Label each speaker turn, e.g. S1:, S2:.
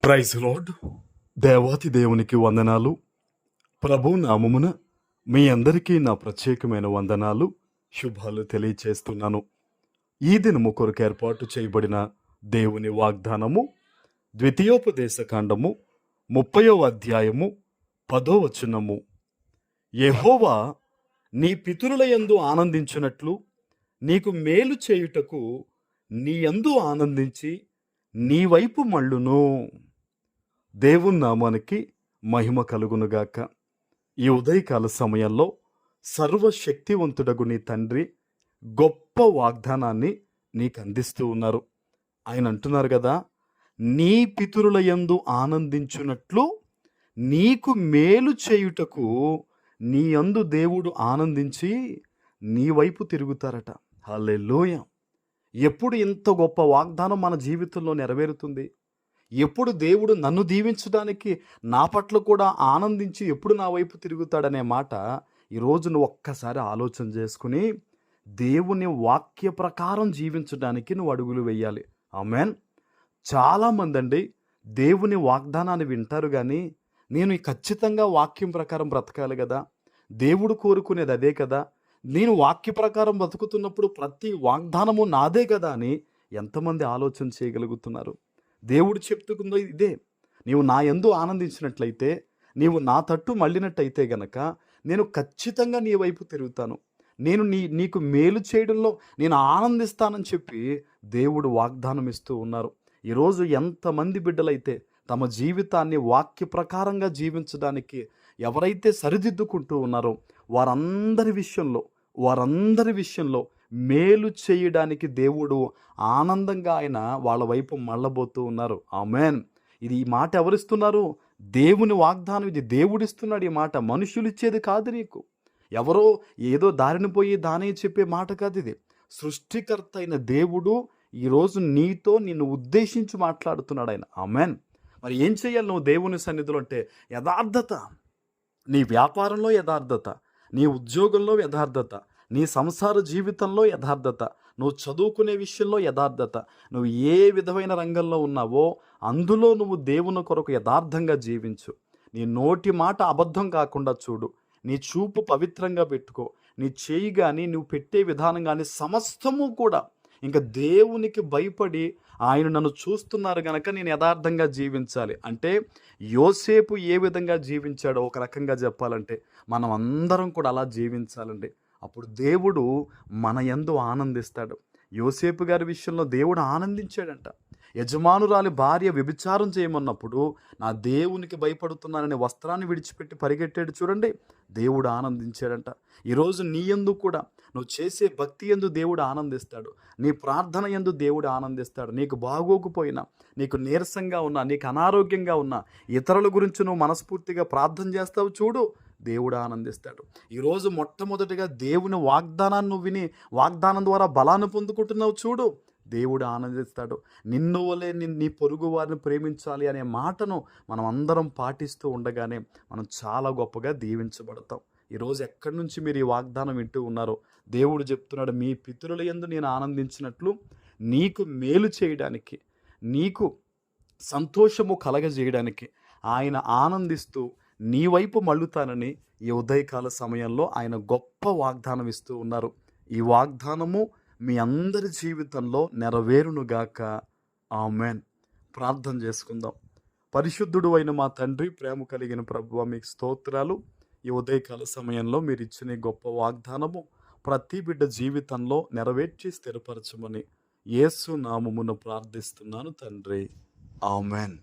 S1: Praise lord. దేవాతి దేవునికి వందనాలు. ప్రభు నామమున మీ అందరికీ నా ప్రత్యేకమైన వందనాలు, శుభాలు తెలియచేస్తున్నాను. ఈ దినము కొరకు ఏర్పాటు చేయబడిన దేవుని వాగ్దానము ద్వితీయోపదేశ కాండము 30వ అధ్యాయము 10వ వచనము. యెహోవా నీ పితరుల యందు ఆనందించినట్లు నీకు మేలు చేయుటకు నీ యందు ఆనందించి నీ వైపు మళ్ళును. దేవుని నామానికి మహిమ కలుగునుగాక. ఈ ఉదయకాల సమయంలో సర్వశక్తివంతుడగు నీ తండ్రి గొప్ప వాగ్దానాన్ని నీకు అందిస్తూ ఉన్నారు. ఆయన అంటున్నారు కదా, నీ పితరుల యందు ఆనందించున్నట్లు నీకు మేలు చేయుటకు నీ యందు దేవుడు ఆనందించి నీ వైపు తిరుగుతారట. హల్లెలూయా. ఎప్పుడు ఇంత గొప్ప వాగ్దానం మన జీవితంలో నెరవేరుతుంది? ఎప్పుడు దేవుడు నన్ను దీవించడానికి నా పట్ల కూడా ఆనందించి ఎప్పుడు నా వైపు తిరుగుతాడనే మాట ఈరోజు నువ్వు ఒక్కసారి ఆలోచన చేసుకుని దేవుని వాక్య ప్రకారం జీవించడానికి నువ్వు అడుగులు వేయాలి. ఆమేన్. చాలామంది అండి దేవుని వాగ్దానాన్ని వింటారు, కానీ నేను ఖచ్చితంగా వాక్యం ప్రకారం బ్రతకాలి కదా, దేవుడు కోరుకునేది అదే కదా, నేను వాక్య ప్రకారం బ్రతుకుతున్నప్పుడు ప్రతి వాగ్దానము నాదే కదా అని ఎంతమంది ఆలోచన చేయగలుగుతున్నారు? దేవుడు చెప్తుకుందో ఇదే, నీవు నా యందు ఆనందించినట్లయితే, నీవు నా తట్టు మళ్ళినట్టయితే గనక నేను ఖచ్చితంగా నీ వైపు తిరుగుతాను, నేను నీకు మేలు చేయడంలో నేను ఆనందిస్తానని చెప్పి దేవుడు వాగ్దానం ఇస్తూ ఉన్నారు. ఈరోజు ఎంతమంది బిడ్డలైతే తమ జీవితాన్ని వాక్య ప్రకారంగా జీవించడానికి ఎవరైతే సరిదిద్దుకుంటూ ఉన్నారో వారందరి విషయంలో మేలు చేయడానికి దేవుడు ఆనందంగా ఆయన వాళ్ళ వైపు మళ్ళబోతూ ఉన్నారు. ఆమేన్. ఈ మాట ఎవరిస్తున్నారు? దేవుని వాగ్దానం. ఇది దేవుడిస్తున్నాడు. ఈ మాట మనుషులు ఇచ్చేది కాదు. నీకు ఎవరో ఏదో దారిని పోయి దానే చెప్పే మాట కాదు. ఇది సృష్టికర్త అయిన దేవుడు ఈరోజు నీతో నిన్ను ఉద్దేశించి మాట్లాడుతున్నాడు ఆయన. ఆమేన్. మరి ఏం చేయాలి నువ్వు దేవుని సన్నిధిలో అంటే? యథార్థత. నీ వ్యాపారంలో యథార్థత, నీ ఉద్యోగంలో యథార్థత, నీ సంసార జీవితంలో యథార్థత, నువ్వు చదువుకునే విషయంలో యథార్థత, నువ్వు ఏ విధమైన రంగంలో ఉన్నావో అందులో నువ్వు దేవుని కొరకు యథార్థంగా జీవించు. నీ నోటి మాట అబద్ధం కాకుండా చూడు, నీ చూపు పవిత్రంగా పెట్టుకో, నీ చేయి కానీ నువ్వు పెట్టే విధానం కానీ సమస్తము కూడా ఇంకా దేవునికి భయపడి ఆయన నన్ను చూస్తున్నారు గనక నేను యథార్థంగా జీవించాలి అంటే, యోసేపు ఏ విధంగా జీవించాడో ఒక రకంగా చెప్పాలంటే మనం అందరం కూడా అలా జీవించాలండి. అప్పుడు దేవుడు మన యందు ఆనందిస్తాడు. యోసేపు గారి విషయంలో దేవుడు ఆనందించాడంట. యజమానురాలి భార్య వ్యభిచారం చేయమన్నప్పుడు నా దేవునికి భయపడుతున్నాననే వస్త్రాన్ని విడిచిపెట్టి పరిగెట్టాడు చూడండి, దేవుడు ఆనందించాడంట. ఈరోజు నీ యందు కూడా నువ్వు చేసే భక్తి యందు దేవుడు ఆనందిస్తాడు, నీ ప్రార్థన యందు దేవుడు ఆనందిస్తాడు. నీకు బాగోకపోయినా, నీకు నీరసంగా ఉన్నా, నీకు అనారోగ్యంగా ఉన్నా, ఇతరుల గురించి నువ్వు మనస్ఫూర్తిగా ప్రార్థన చేస్తావు చూడు, దేవుడు ఆనందిస్తాడు. ఈరోజు మొట్టమొదటిగా దేవుని వాగ్దానాన్ని నువ్వు విని వాగ్దానం ద్వారా బలాన్ని పొందుకుంటున్నావు చూడు, దేవుడు ఆనందిస్తాడు. నిన్ను వలె నీ పొరుగు వారిని ప్రేమించాలి అనే మాటను మనం అందరం పాటిస్తూ ఉండగానే మనం చాలా గొప్పగా దీవించబడతాం. ఈరోజు ఎక్కడి నుంచి మీరు ఈ వాగ్దానం వింటూ ఉన్నారో దేవుడు చెప్తున్నాడు, మీ పితరుల యందు నేను ఆనందించినట్లు నీకు మేలు చేయడానికి, నీకు సంతోషము కలగజేయడానికి ఆయన ఆనందిస్తూ నీ వైపు మళ్ళుతానని ఈ ఉదయకాల సమయంలో ఆయన గొప్ప వాగ్దానం ఇస్తూ ఉన్నారు. ఈ వాగ్దానము మీ అందరి జీవితంలో నెరవేరునుగాక. ఆమేన్. ప్రార్థన చేసుకుందాం. పరిశుద్ధుడు అయిన మా తండ్రి, ప్రేమ కలిగిన ప్రభువా, మీకు స్తోత్రాలు. ఈ ఉదయకాల సమయంలో మీరు ఇచ్చిన గొప్ప వాగ్దానము ప్రతి బిడ్డ జీవితంలో నెరవేర్చి స్థిరపరచమని యేసు నామమున ప్రార్థిస్తున్నాను తండ్రి. ఆమేన్.